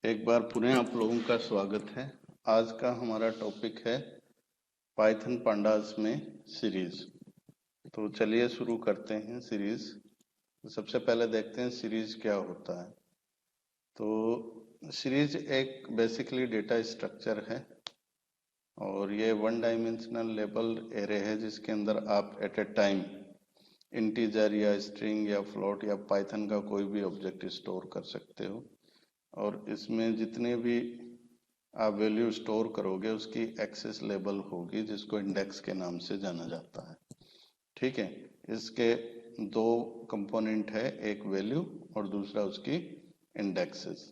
एक बार पुनः आप लोगों का स्वागत है। आज का हमारा टॉपिक है पाइथन पांडास में सीरीज। तो चलिए शुरू करते हैं सीरीज। तो सबसे पहले देखते हैं सीरीज क्या होता है। तो सीरीज एक बेसिकली डेटा स्ट्रक्चर है और ये वन डायमेंशनल लेबल एरे है जिसके अंदर आप एट ए टाइम इंटीजर या स्ट्रिंग या फ्लोट या पाइथन का कोई भी ऑब्जेक्ट स्टोर कर सकते हो और इसमें जितने भी आप वैल्यू स्टोर करोगे उसकी एक्सेस लेबल होगी जिसको इंडेक्स के नाम से जाना जाता है। ठीक है, इसके दो कंपोनेंट है, एक वैल्यू और दूसरा उसकी इंडेक्सेस।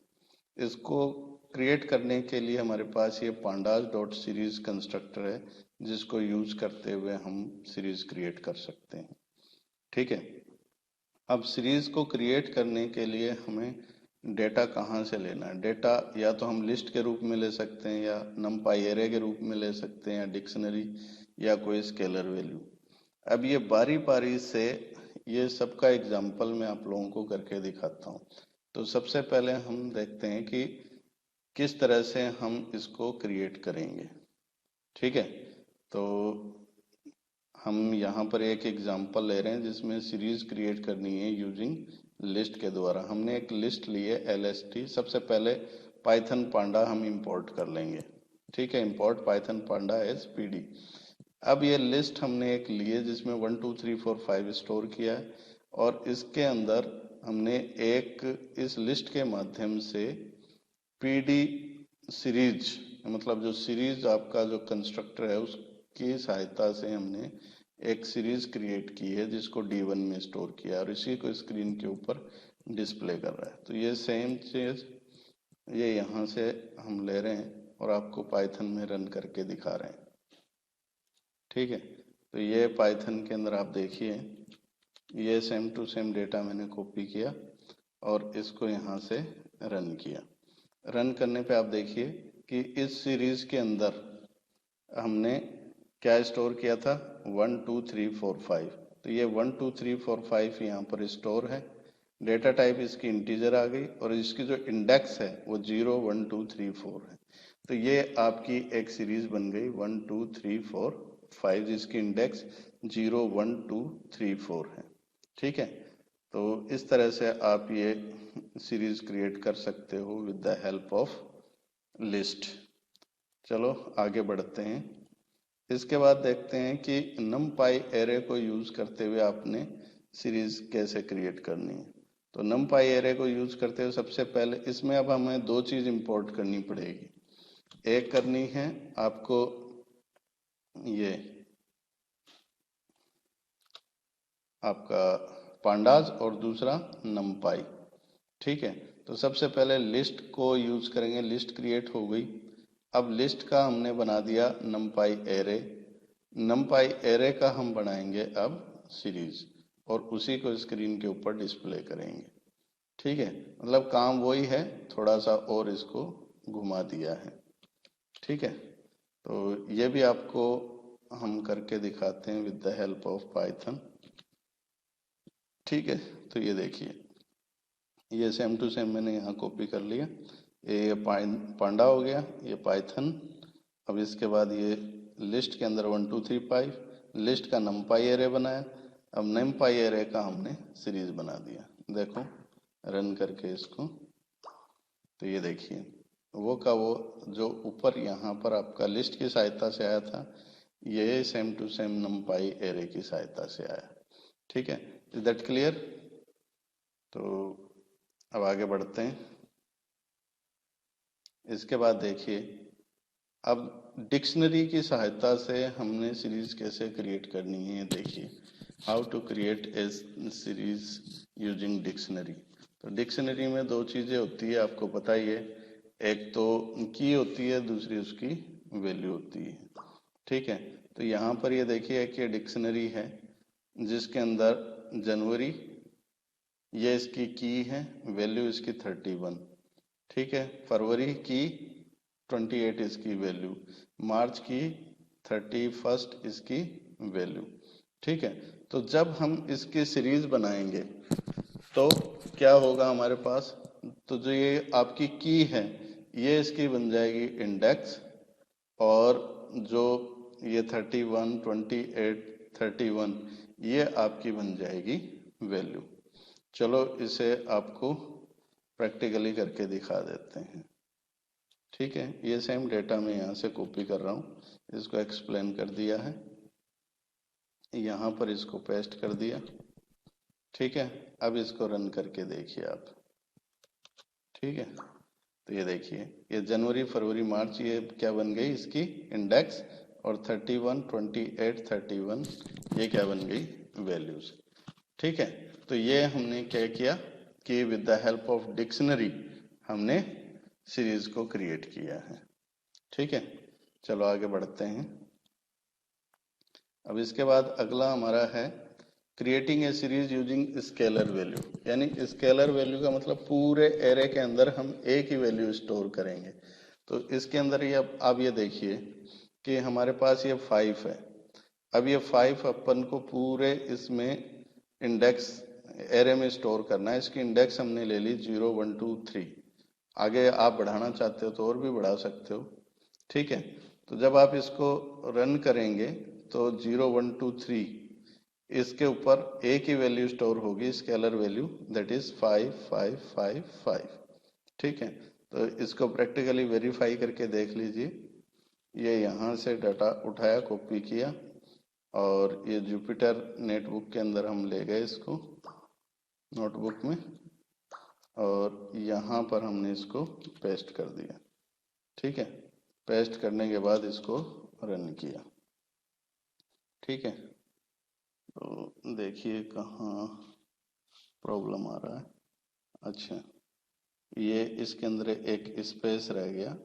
इसको क्रिएट करने के लिए हमारे पास ये pandas डॉट सीरीज कंस्ट्रक्टर है जिसको यूज करते हुए हम सीरीज क्रिएट कर सकते हैं। ठीक है, अब सीरीज को क्रिएट करने के लिए हमें डेटा कहाँ से लेना है। डेटा या तो हम लिस्ट के रूप में ले सकते हैं या numpy एरे के रूप में ले सकते हैं या डिक्शनरी या कोई स्केलर वैल्यू। अब ये बारी बारी से ये सबका एग्जाम्पल मैं आप लोगों को करके दिखाता हूँ। तो सबसे पहले हम देखते हैं कि किस तरह से हम इसको क्रिएट करेंगे। ठीक है, तो हम यहाँ पर एक एग्जाम्पल ले रहे हैं जिसमें सीरीज क्रिएट करनी है यूजिंग लिस्ट के द्वारा। हमने एक लिस्ट ली है LST। सबसे पहले पाइथन पांडा हम इंपोर्ट कर लेंगे। ठीक है, इंपोर्ट पाइथन पांडा एज PD। अब ये लिस्ट हमने एक ली है जिसमें 1 2 3 4 5 स्टोर किया है और इसके अंदर हमने एक इस लिस्ट के माध्यम से PD सीरीज मतलब जो सीरीज आपका जो कंस्ट्रक्टर है उसकी सहायता से हमने एक सीरीज क्रिएट की है जिसको D1 में स्टोर किया और इसी को स्क्रीन के ऊपर डिस्प्ले कर रहा है। तो ये सेम चीज ये यहाँ से हम ले रहे हैं और आपको पाइथन में रन करके दिखा रहे हैं। ठीक है, तो ये पाइथन के अंदर आप देखिए ये सेम टू सेम डेटा मैंने कॉपी किया और इसको यहाँ से रन किया। रन करने पे आप देखिए कि इस सीरीज के अंदर हमने क्या स्टोर किया था 1 2 3 4 5। तो ये 1 2 3 4 5 यहाँ पर स्टोर है। डेटा टाइप इसकी इंटीजर आ गई और इसकी जो इंडेक्स है वो 0 1 2 3 4 है। तो ये आपकी एक सीरीज बन गई 1 2 3 4 5 जिसकी इंडेक्स 0 1 2 3 4 है। ठीक है, तो इस तरह से आप ये सीरीज क्रिएट कर सकते हो with the help of list. चलो आगे बढ़ते हैं। इसके बाद देखते हैं कि numpy एरे को यूज करते हुए आपने सीरीज कैसे क्रिएट करनी है। तो numpy एरे को यूज करते हुए सबसे पहले इसमें अब हमें दो चीज इंपोर्ट करनी पड़ेगी। एक करनी है आपको ये आपका pandas और दूसरा numpy। ठीक है, तो सबसे पहले लिस्ट को यूज करेंगे। लिस्ट क्रिएट हो गई। अब लिस्ट का हमने बना दिया numpy एरे। numpy एरे का हम बनाएंगे अब सीरीज और उसी को स्क्रीन के ऊपर डिस्प्ले करेंगे। ठीक है, मतलब काम वही है, थोड़ा सा और इसको घुमा दिया है। ठीक है, तो ये भी आपको हम करके दिखाते हैं with the help of Python. ठीक है, तो ये देखिए ये सेम टू सेम मैंने यहाँ कॉपी कर लिया। ये पांडा हो गया, ये पाइथन। अब इसके बाद ये लिस्ट के अंदर 1 2 3 5 लिस्ट का numpy एरे बनाया। अब numpy एरे का हमने सीरीज बना दिया। देखो रन करके इसको, तो ये देखिए वो का वो जो ऊपर यहाँ पर आपका लिस्ट की सहायता से आया था ये same to same numpy array की सहायता से आया। ठीक है, इज दैट क्लियर? तो अब आगे बढ़ते हैं। इसके बाद देखिए अब डिक्शनरी की सहायता से हमने सीरीज कैसे क्रिएट करनी है। देखिए how to create a series using dictionary. तो डिक्शनरी में दो चीजें होती है, आपको पता ही है। एक तो की होती है, दूसरी उसकी वैल्यू होती है। ठीक है, तो यहाँ पर ये देखिए कि डिक्शनरी है जिसके अंदर जनवरी ये इसकी की है, वैल्यू इसकी 31। ठीक है, फरवरी की 28 इसकी वैल्यू, मार्च की 31 इसकी वैल्यू। ठीक है, तो जब हम इसकी सीरीज बनाएंगे तो क्या होगा हमारे पास, तो जो ये आपकी की है ये इसकी बन जाएगी इंडेक्स, और जो ये 31, 28, 31 ये आपकी बन जाएगी वैल्यू। चलो इसे आपको प्रैक्टिकली करके दिखा देते हैं। ठीक है, ये सेम डेटा मैं यहाँ से कॉपी कर रहा हूँ, इसको एक्सप्लेन कर दिया है, यहाँ पर इसको पेस्ट कर दिया। ठीक है, अब इसको रन करके देखिए आप। ठीक है, तो ये देखिए ये जनवरी, फरवरी, मार्च ये क्या बन गई इसकी इंडेक्स, और 31, 28, 31 ये क्या बन गई वैल्यूज। ठीक है, तो ये हमने क्या किया कि with the help of dictionary हमने सीरीज को क्रिएट किया है। ठीक है, चलो आगे बढ़ते हैं। अब इसके बाद अगला हमारा है creating a series using scalar value. यानी स्केलर वैल्यू का मतलब पूरे एरे के अंदर हम एक ही वैल्यू स्टोर करेंगे। तो इसके अंदर ये आप ये देखिए कि हमारे पास ये 5 है। अब ये 5 अपन को पूरे इसमें इंडेक्स एरे में स्टोर करना है। इसकी इंडेक्स हमने ले ली 0, 1, 2, 3। आगे आप बढ़ाना चाहते हो तो और भी बढ़ा सकते हो। ठीक है, तो जब आप इसको रन करेंगे तो 0, 1, 2, 3 इसके ऊपर एक ही वैल्यू स्टोर होगी, स्केलर वैल्यू, दैट इज 5, 5, 5, 5। ठीक है, तो इसको प्रैक्टिकली वेरीफाई करके देख लीजिए। ये यहाँ से डाटा उठाया, कॉपी किया, और ये जुपिटर नेटबुक के अंदर हम ले गए इसको नोटबुक में, और यहाँ पर हमने इसको पेस्ट कर दिया। ठीक है, पेस्ट करने के बाद इसको रन किया। ठीक है, तो देखिए कहाँ प्रॉब्लम आ रहा है। अच्छा, ये इसके अंदर एक स्पेस रह गया,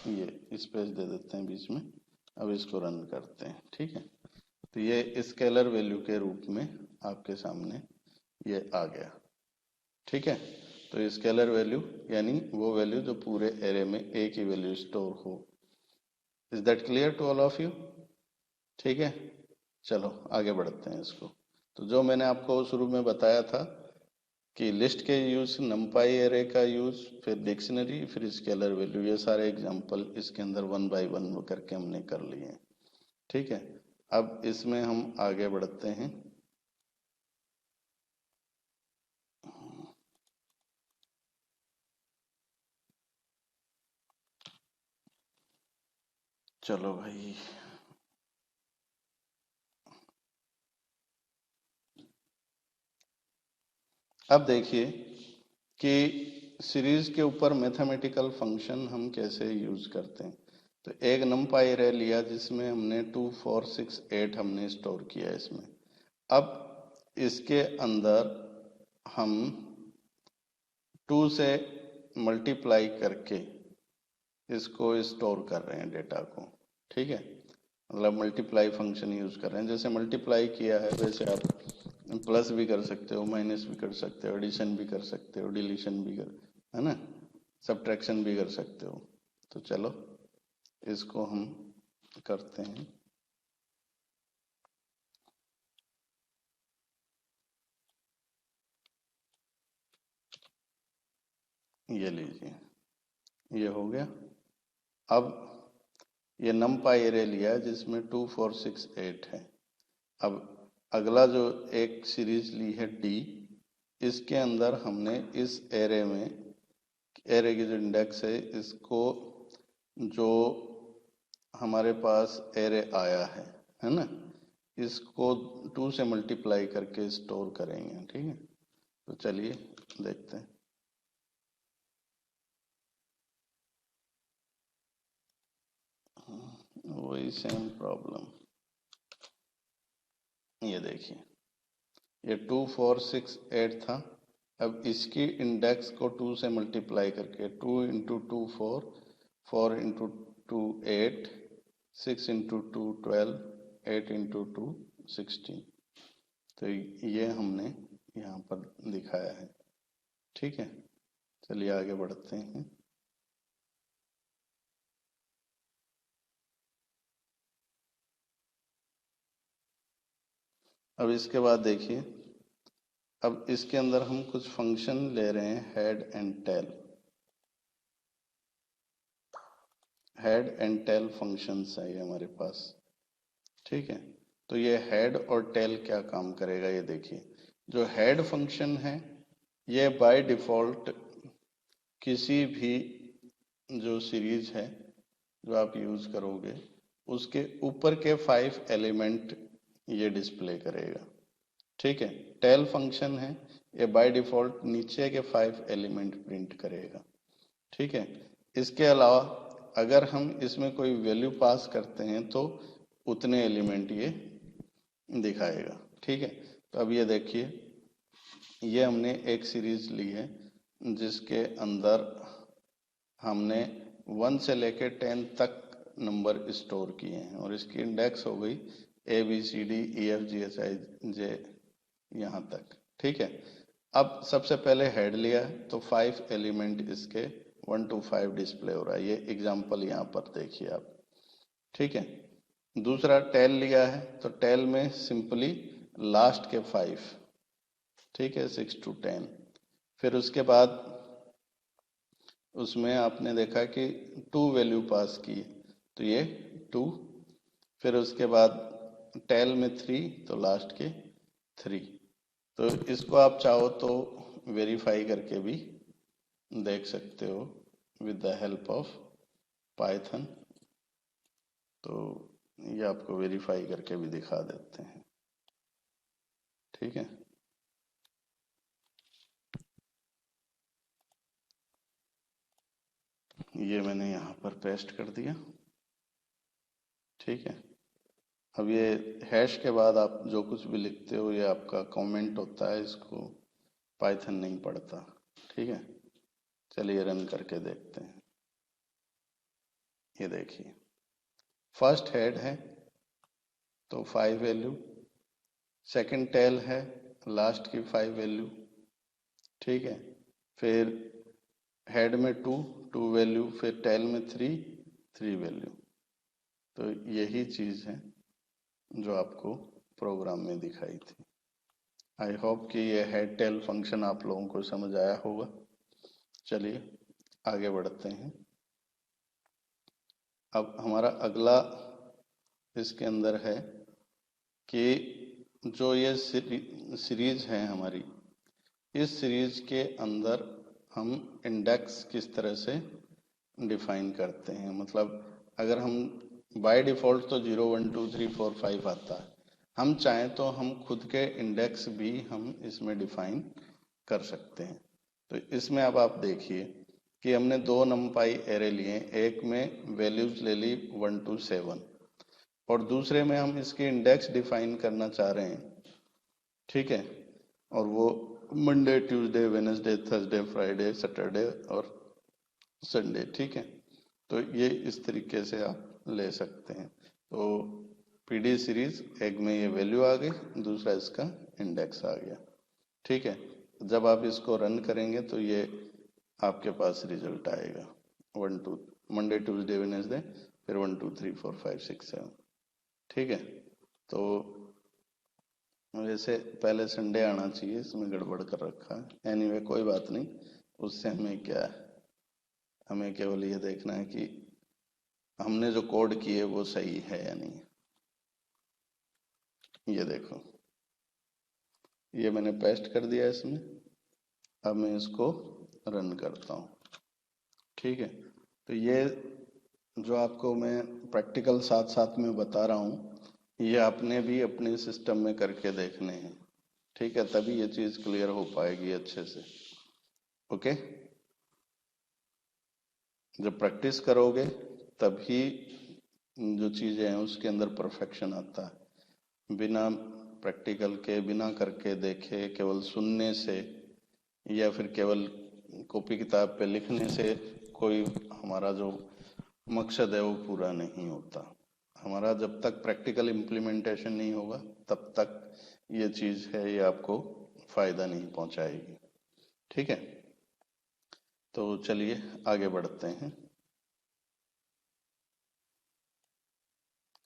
ये स्पेस दे देते हैं बीच में। अब इसको रन करते हैं। ठीक है, तो ये स्केलर वैल्यू के रूप में आपके सामने ये आ गया। ठीक है, तो स्केलर वैल्यू यानी वो वैल्यू जो पूरे एरे में एक ही वैल्यू स्टोर हो। Is that clear to all of you? ठीक है, चलो आगे बढ़ते हैं इसको। तो जो मैंने आपको शुरू में बताया था कि लिस्ट के यूज, नंपाई एरे का यूज, फिर डिक्शनरी, फिर स्केलर वैल्यू, ये सारे एग्जांपल इसके अंदर 1 बाय 1 करके हमने कर लिए हैं। ठीक है, अब इसमें हम आगे बढ़ते हैं। चलो भाई, अब देखिए कि सीरीज के ऊपर मैथमेटिकल फंक्शन हम कैसे यूज करते हैं। तो एक नंपाई एरे लिया जिसमें हमने 2, 4, 6, 8 हमने स्टोर किया इसमें। अब इसके अंदर हम 2 से मल्टीप्लाई करके इसको स्टोर कर रहे हैं डेटा को। ठीक है, मतलब मल्टीप्लाई फंक्शन यूज कर रहे हैं। जैसे मल्टीप्लाई किया है वैसे आप प्लस भी कर सकते हो, माइनस भी कर सकते हो, एडिशन भी कर सकते हो, डिलीशन भी कर, है ना, सब्ट्रैक्शन भी कर सकते हो। तो चलो इसको हम करते हैं। ये लीजिए, ये हो गया। अब ये नमपाई एरे लिया जिसमें 2, 4, 6, 8 है। अब अगला जो एक सीरीज ली है डी, इसके अंदर हमने इस एरे में, एरे की जो इंडेक्स है, इसको जो हमारे पास एरे आया है ना, इसको 2 से मल्टीप्लाई करके स्टोर करेंगे। ठीक है, तो चलिए देखते हैं। वही सेम प्रॉब्लम, ये देखिए ये 2, 4, 6, 8 था। अब इसकी इंडेक्स को 2 से मल्टीप्लाई करके 2 इंटू 2 4, 4 इंटू 2 8, 6 इंटू 2 12, 8 इंटू 2 16। तो ये हमने यहाँ पर दिखाया है। ठीक है, चलिए आगे बढ़ते हैं। अब इसके बाद देखिए अब इसके अंदर हम कुछ फंक्शन ले रहे हैं, head and tail. Head and tail functions है ये हमारे पास, ठीक है। तो ये हेड और टेल क्या काम करेगा ये देखिए। जो हेड फंक्शन है ये बाय डिफॉल्ट किसी भी जो सीरीज है जो आप यूज करोगे उसके ऊपर के 5 एलिमेंट ये डिस्प्ले करेगा, ठीक है। टेल फंक्शन है ये बाय डिफॉल्ट नीचे के 5 एलिमेंट प्रिंट करेगा, ठीक है। इसके अलावा अगर हम इसमें कोई वैल्यू पास करते हैं तो उतने एलिमेंट ये दिखाएगा, ठीक है। तो अब ये देखिए, ये हमने एक सीरीज ली है जिसके अंदर हमने 1 से लेके 10 तक नंबर स्टोर किए हैं और इसकी इंडेक्स हो गई ABCDEFGHIJ यहाँ तक, ठीक है। अब सबसे पहले हेड लिया है तो 5 एलिमेंट इसके 1 to 5 डिस्प्ले हो रहा है, ये एग्जांपल यहाँ पर देखिए आप, ठीक है। दूसरा टेल लिया है तो टेल में सिंपली लास्ट के 5, ठीक है, 6 to 10। फिर उसके बाद उसमें आपने देखा कि 2 वैल्यू पास की तो ये 2। फिर उसके बाद टेल में 3 तो लास्ट के 3। तो इसको आप चाहो तो वेरीफाई करके भी देख सकते हो with the help of Python. तो ये आपको वेरीफाई करके भी दिखा देते हैं, ठीक है। ये मैंने यहाँ पर पेस्ट कर दिया, ठीक है। अब ये हैश के बाद आप जो कुछ भी लिखते हो ये आपका कमेंट होता है, इसको पाइथन नहीं पढ़ता, ठीक है। चलिए रन करके देखते हैं। ये देखिए फर्स्ट हेड है तो 5 वैल्यू, सेकंड टेल है लास्ट की 5 वैल्यू, ठीक है। फिर हेड में 2 वैल्यू, फिर टेल में 3 वैल्यू। तो यही चीज है जो आपको प्रोग्राम में दिखाई थी। आई होप कि ये हेड टेल फंक्शन आप लोगों को समझ आया होगा। चलिए आगे बढ़ते हैं। अब हमारा अगला इसके अंदर है कि जो ये सीरीज है हमारी, इस सीरीज के अंदर हम इंडेक्स किस तरह से डिफाइन करते हैं। मतलब अगर हम बाय डिफॉल्ट तो 0 1 2 3 4 5 आता है, हम चाहें तो हम खुद के इंडेक्स भी हम इसमें डिफाइन कर सकते हैं। तो इसमें अब आप देखिए कि हमने 2 नंपाई एरे लिए, एक में वैल्यूज ले ली 1 to 7 और दूसरे में हम इसके इंडेक्स डिफाइन करना चाह रहे हैं, ठीक है। और वो Monday Tuesday Wednesday Thursday Friday Saturday और संडे, ठीक है। तो ये इस तरीके से आप ले सकते हैं। तो पीडी सीरीज एक में ये वैल्यू आ गई, दूसरा इसका इंडेक्स आ गया, ठीक है। जब आप इसको रन करेंगे तो ये आपके पास रिजल्ट आएगा 1 2 मंडे ट्यूसडे वेडनेसडे, फिर 1 2 3 4 5 6 7, ठीक है। तो वैसे पहले संडे आना चाहिए, इसमें गड़बड़ कर रखा है। एनीवे कोई बात नहीं, उससे हमें क्या है, हमें केवल ये देखना है कि हमने जो कोड किए वो सही है या नहीं। ये देखो ये मैंने पेस्ट कर दिया इसमें। अब मैं इसको रन करता हूँ, ठीक है। तो ये जो आपको मैं प्रैक्टिकल साथ साथ में बता रहा हूँ ये आपने भी अपने सिस्टम में करके देखने हैं, ठीक है। तभी ये चीज क्लियर हो पाएगी अच्छे से, ओके। जब प्रैक्टिस करोगे तभी जो चीजें हैं उसके अंदर परफेक्शन आता है। बिना प्रैक्टिकल के, बिना करके देखे, केवल सुनने से या फिर केवल कॉपी किताब पे लिखने से कोई हमारा जो मकसद है वो पूरा नहीं होता। हमारा जब तक प्रैक्टिकल इम्प्लीमेंटेशन नहीं होगा तब तक ये चीज है ये आपको फायदा नहीं पहुंचाएगी, ठीक है। तो चलिए आगे बढ़ते हैं।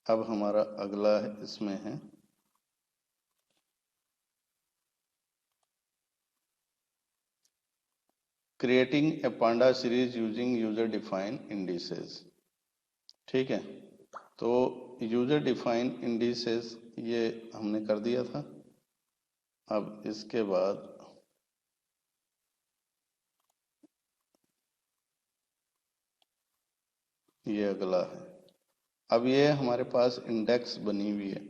अब हमारा अगला इसमें है creating a Panda series using user define indices. ठीक है, तो यूजर डिफाइन इंडिसेस ये हमने कर दिया था। अब इसके बाद ये अगला है। अब ये हमारे पास इंडेक्स बनी हुई है।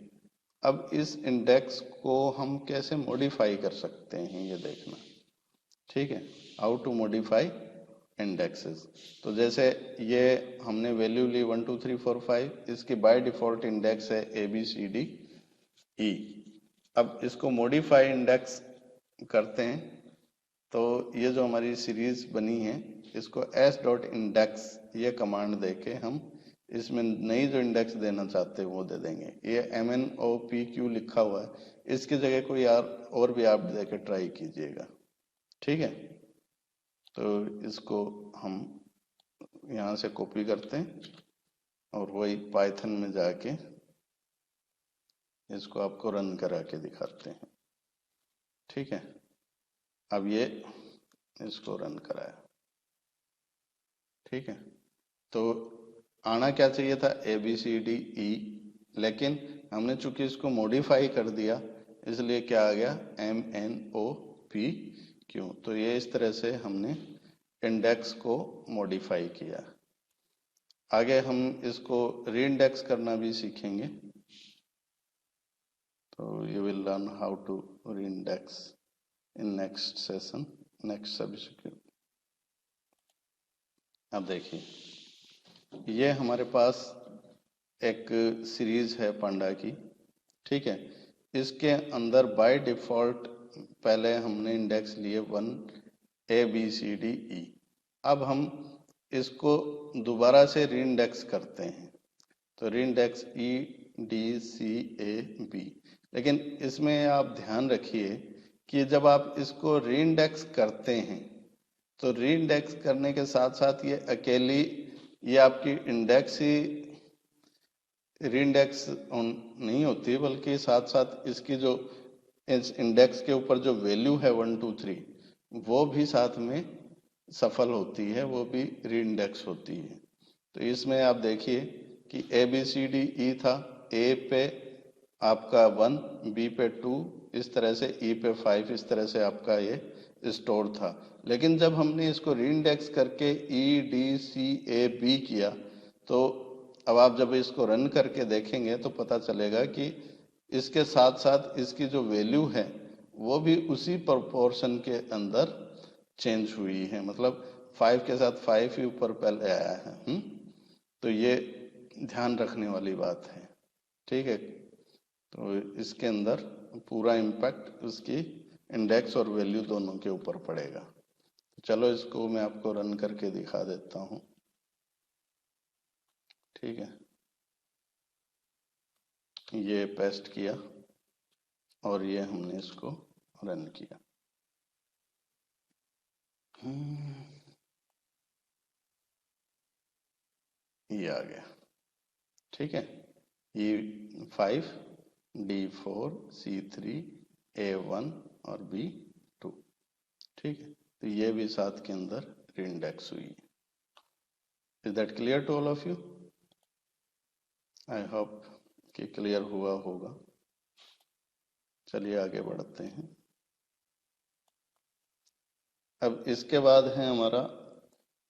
अब इस इंडेक्स को हम कैसे मॉडिफाई कर सकते हैं ये देखना। ठीक है, हाउ टू मॉडिफाई इंडेक्सेस। तो जैसे ये हमने वैल्यू ली 1 2 3 4 5, इसकी बाय डिफॉल्ट इंडेक्स है ABCDE। अब इसको मॉडिफाई इंडेक्स करते हैं, तो ये जो हमारी सीरीज बनी है इसको s.index ये कमांड देके हम इसमें नई जो इंडेक्स देना चाहते हैं वो दे देंगे। ये MNOPQ लिखा हुआ है, इसकी जगह कोई यार और भी आप देके ट्राई कीजिएगा। ठीक है, तो इसको हम यहाँ से कॉपी करते हैं और वही पाइथन में जाके इसको आपको रन करा के दिखाते हैं। ठीक है, अब ये इसको रन कराया। ठीक है, तो आना क्या चाहिए था ABCDE, लेकिन हमने चूंकि इसको मॉडिफाई कर दिया इसलिए क्या आ गया MNOPQ। तो ये इस तरह से हमने इंडेक्स को मॉडिफाई किया। आगे हम इसको रीइंडेक्स करना भी सीखेंगे, तो you will learn how to reindex in next session, next subject. अब देखिए, ये हमारे पास एक सीरीज है पांडा की। ठीक है, इसके अंदर बाय डिफॉल्ट पहले हमने इंडेक्स लिए 1 ABCDE। अब हम इसको दोबारा से रीइंडेक्स करते हैं, तो रीइंडेक्स EDCAB। लेकिन इसमें आप ध्यान रखिए कि जब आप इसको रीइंडेक्स करते हैं तो रीइंडेक्स करने के साथ साथ ये अकेली ये आपकी इंडेक्स ही रीइंडेक्स नहीं होती, बल्कि साथ साथ इसकी जो इस इंडेक्स के ऊपर जो वैल्यू है 1 2 3 वो भी साथ में सफल होती है, वो भी रीइंडेक्स होती है। तो इसमें आप देखिए कि ABCDE था, A पे आपका 1, B पे 2, इस तरह से E पे 5, इस तरह से आपका ये स्टोर था। लेकिन जब हमने इसको रीइंडेक्स करके EDCAB किया, तो अब आप जब इसको रन करके देखेंगे तो पता चलेगा कि इसके साथ साथ इसकी जो वैल्यू है वो भी उसी प्रोपोर्शन के अंदर चेंज हुई है। मतलब 5 के साथ 5 ही ऊपर पहले आया है। तो ये ध्यान रखने वाली बात है। ठीक है, तो इसके अंदर पूरा इम्पैक्ट उसकी इंडेक्स और वैल्यू दोनों के ऊपर पड़ेगा। चलो इसको मैं आपको रन करके दिखा देता हूँ। ठीक है, ये पेस्ट किया और ये हमने इसको रन किया। ये आ गया। ठीक है, E5 D4 C3 A1 और B2। ठीक है, तो ये भी साथ के अंदर रीइंडेक्स हुई। Is that clear to all of you? I hope कि क्लियर हुआ होगा। चलिए आगे बढ़ते हैं। अब इसके बाद है हमारा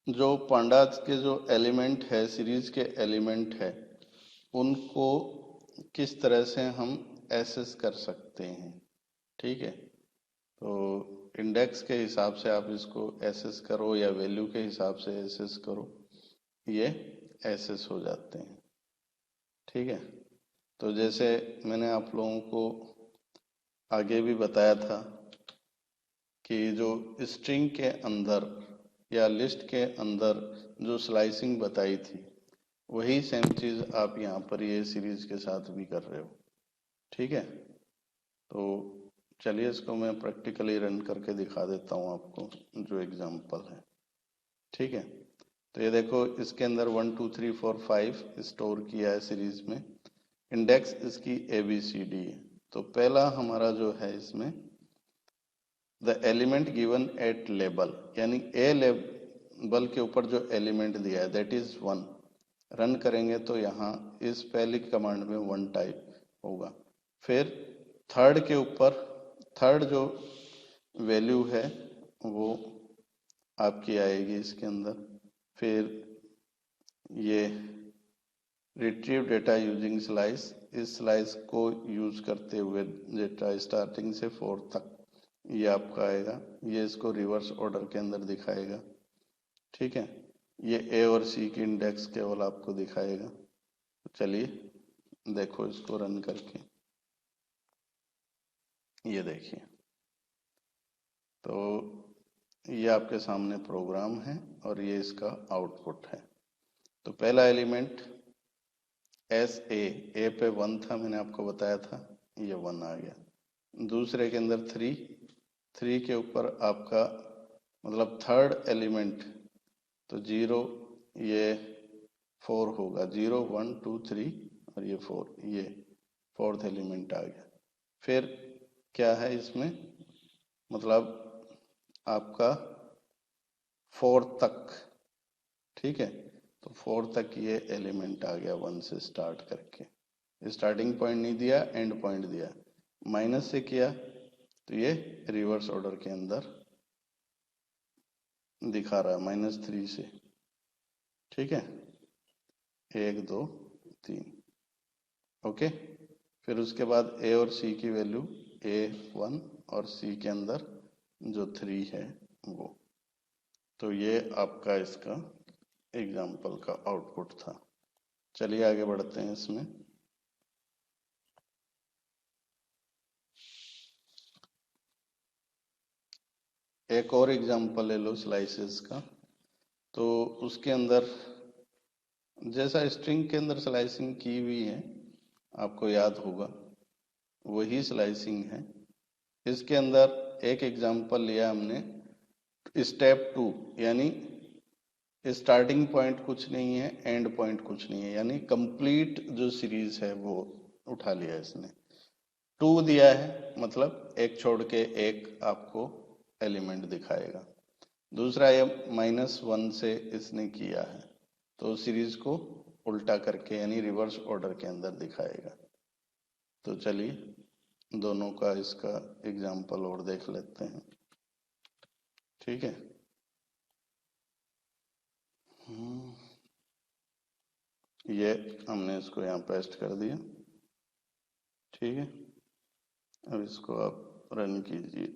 जो पांडास के जो एलिमेंट है, सीरीज के एलिमेंट है, उनको किस तरह से हम एसेस कर सकते हैं। ठीक है, तो इंडेक्स के हिसाब से आप इसको एसेस करो या वैल्यू के हिसाब से एसेस करो, ये एसेस हो जाते हैं। ठीक है, तो जैसे मैंने आप लोगों को आगे भी बताया था कि जो स्ट्रिंग के अंदर या लिस्ट के अंदर जो स्लाइसिंग बताई थी, वही सेम चीज आप यहाँ पर ये सीरीज के साथ भी कर रहे हो। ठीक है, तो चलिए इसको मैं प्रैक्टिकली रन करके दिखा देता हूँ आपको, जो एग्जांपल है। ठीक है, तो ये देखो इसके अंदर 1 2 3 4 5 स्टोर किया है सीरीज में। इंडेक्स इसकी ABCD है। तो पहला हमारा जो है इसमें the element given at label, यानी ए लेबल के ऊपर जो एलिमेंट दिया है दैट इज 1। रन करेंगे तो यहाँ इस पहली कमांड में 1 टाइप होगा। फिर थर्ड के ऊपर थर्ड जो वैल्यू है वो आपकी आएगी इसके अंदर। फिर ये रिट्रीव डेटा यूजिंग स्लाइस, इस स्लाइस को यूज करते हुए डेटा स्टार्टिंग से 4 तक ये आपका आएगा। ये इसको रिवर्स ऑर्डर के अंदर दिखाएगा, ठीक है। ये ए और सी की इंडेक्स केवल आपको दिखाएगा। चलिए देखो इसको रन करके, ये देखिए तो ये आपके सामने प्रोग्राम है और ये इसका आउटपुट है। तो पहला एलिमेंट एस ए पे 1 था, मैंने आपको बताया था, ये 1 आ गया। दूसरे के अंदर 3 के ऊपर आपका मतलब थर्ड एलिमेंट तो 0, ये 4 होगा, 0 1 2 3 और ये 4, ये फोर्थ एलिमेंट आ गया। फिर क्या है इसमें, मतलब आपका 4 तक, ठीक है। तो 4 तक ये एलिमेंट आ गया 1 से स्टार्ट करके। स्टार्टिंग पॉइंट नहीं दिया, एंड पॉइंट दिया। माइनस से किया तो ये रिवर्स ऑर्डर के अंदर दिखा रहा है -3 से, ठीक है। 1 2 3, ओके। फिर उसके बाद ए और सी की वैल्यू, ए 1 और सी के अंदर जो 3 है वो। तो ये आपका इसका एग्जाम्पल का आउटपुट था। चलिए आगे बढ़ते हैं इसमें। एक और एग्जाम्पल ले लो स्लाइसेस का। तो उसके अंदर जैसा स्ट्रिंग के अंदर स्लाइसिंग की हुई है आपको याद होगा, वही स्लाइसिंग है। इसके अंदर एक एग्जाम्पल लिया हमने स्टेप 2, यानी स्टार्टिंग पॉइंट कुछ नहीं है, एंड पॉइंट कुछ नहीं है, यानी कंप्लीट जो सीरीज है वो उठा लिया इसने। 2 दिया है मतलब एक छोड़ के एक आपको एलिमेंट दिखाएगा। दूसरा ये -1 से इसने किया है तो सीरीज को उल्टा करके यानी रिवर्स ऑर्डर के अंदर दिखाएगा। तो चलिए दोनों का इसका एग्जाम्पल और देख लेते हैं, ठीक है। ये हमने इसको यहाँ पेस्ट कर दिया, ठीक है। अब इसको आप रन कीजिए।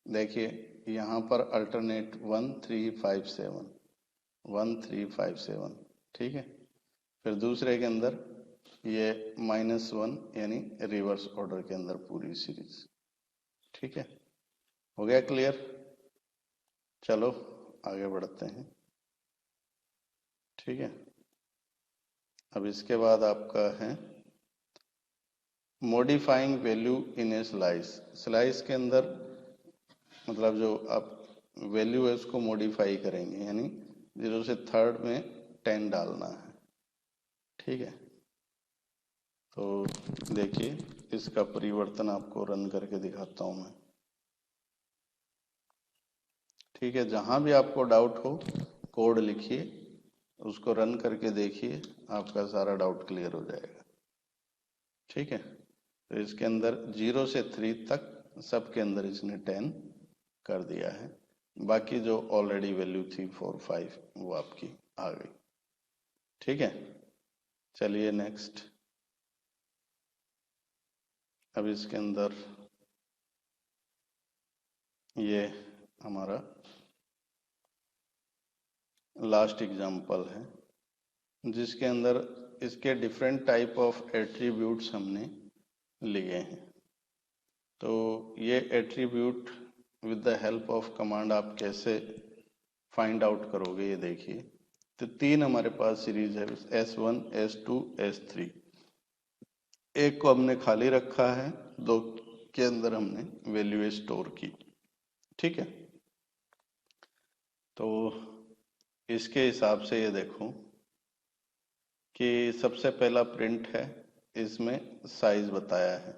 देखिए यहाँ पर अल्टरनेट 1 3 5 7 1 3 5 7, ठीक है। फिर दूसरे के अंदर ये -1 यानी रिवर्स ऑर्डर के अंदर पूरी सीरीज, ठीक है। हो गया क्लियर? चलो आगे बढ़ते हैं, ठीक है। अब इसके बाद आपका है modifying value in A slice. Slice के अंदर मतलब जो आप वैल्यू है उसको मॉडिफाई करेंगे, यानी 0 से थर्ड में 10 डालना है, ठीक है। तो देखिए इसका परिवर्तन आपको रन करके दिखाता हूं मैं, ठीक है। जहां भी आपको डाउट हो कोड लिखिए, उसको रन करके देखिए, आपका सारा डाउट क्लियर हो जाएगा, ठीक है। तो इसके अंदर 0 से 3 तक सबके अंदर इसने 10 कर दिया है। बाकी जो ऑलरेडी वैल्यू थी 4 5 वो आपकी आ गई, ठीक है। चलिए नेक्स्ट। अब इसके अंदर ये हमारा लास्ट एग्जाम्पल है जिसके अंदर इसके डिफरेंट टाइप ऑफ एट्रीब्यूट्स हमने लिए हैं। तो ये attribute with the help of command आप कैसे फाइंड आउट करोगे ये देखिए। तो 3 हमारे पास सीरीज है, S1 S2 S3। एक को हमने खाली रखा है, 2 के अंदर हमने वैल्यू स्टोर की, ठीक है। तो इसके हिसाब से ये देखो कि सबसे पहला प्रिंट है, इसमें साइज बताया है,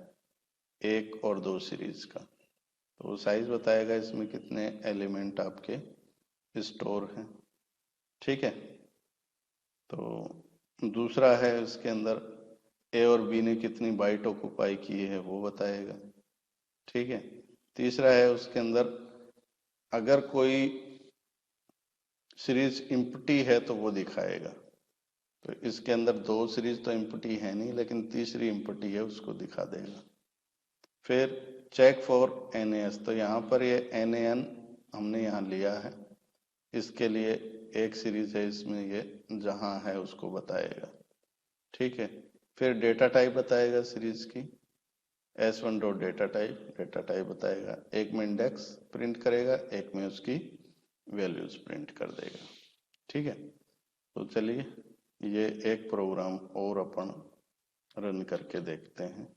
1 और 2 सीरीज का। तो साइज बताएगा इसमें कितने एलिमेंट आपके स्टोर हैं। ठीक है, तो दूसरा है इसके अंदर ए और बी ने कितनी बाइट ऑक्युपाई की है वो बताएगा। ठीक है, तीसरा है उसके अंदर अगर कोई सीरीज इम्पटी है तो वो दिखाएगा। तो इसके अंदर 2 सीरीज तो इम्पटी है नहीं, लेकिन तीसरी इम्पटी है उसको दिखा देगा। फिर चेक फॉर NaS, तो यहाँ पर ये NaN हमने यहाँ लिया है, इसके लिए एक सीरीज है इसमें, ये जहां है उसको बताएगा। ठीक है, फिर डेटा टाइप बताएगा सीरीज की, S1 डॉट डेटा टाइप बताएगा। एक में इंडेक्स प्रिंट करेगा, एक में उसकी वैल्यूज प्रिंट कर देगा। ठीक है, तो चलिए ये एक प्रोग्राम और अपन रन करके देखते हैं।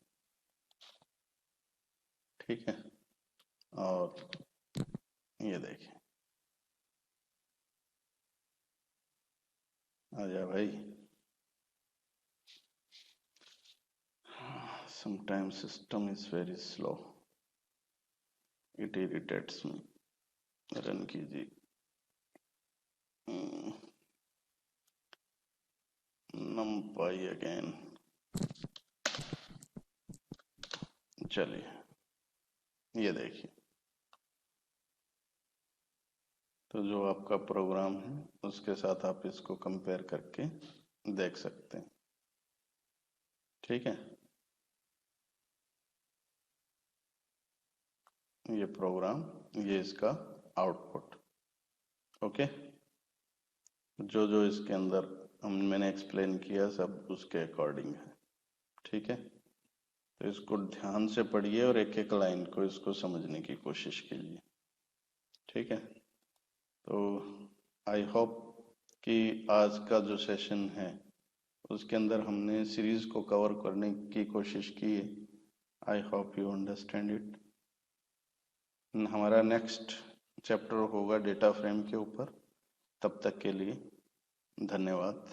ठीक है, और ये देखिए, आजा भाई। Sometimes system is very slow, it irritates me. Run कीजिए। NumPy again. चलिए ये देखिए, तो जो आपका प्रोग्राम है उसके साथ आप इसको कंपेयर करके देख सकते हैं। ठीक है, ये प्रोग्राम, ये इसका आउटपुट। ओके, जो जो इसके अंदर मैंने एक्सप्लेन किया सब उसके अकॉर्डिंग है। ठीक है, तो इसको ध्यान से पढ़िए और एक एक लाइन को इसको समझने की कोशिश कीजिए। ठीक है, तो आई होप कि आज का जो सेशन है उसके अंदर हमने सीरीज को कवर करने की कोशिश की है। I hope you understand it. हमारा नेक्स्ट चैप्टर होगा डेटा फ्रेम के ऊपर। तब तक के लिए धन्यवाद।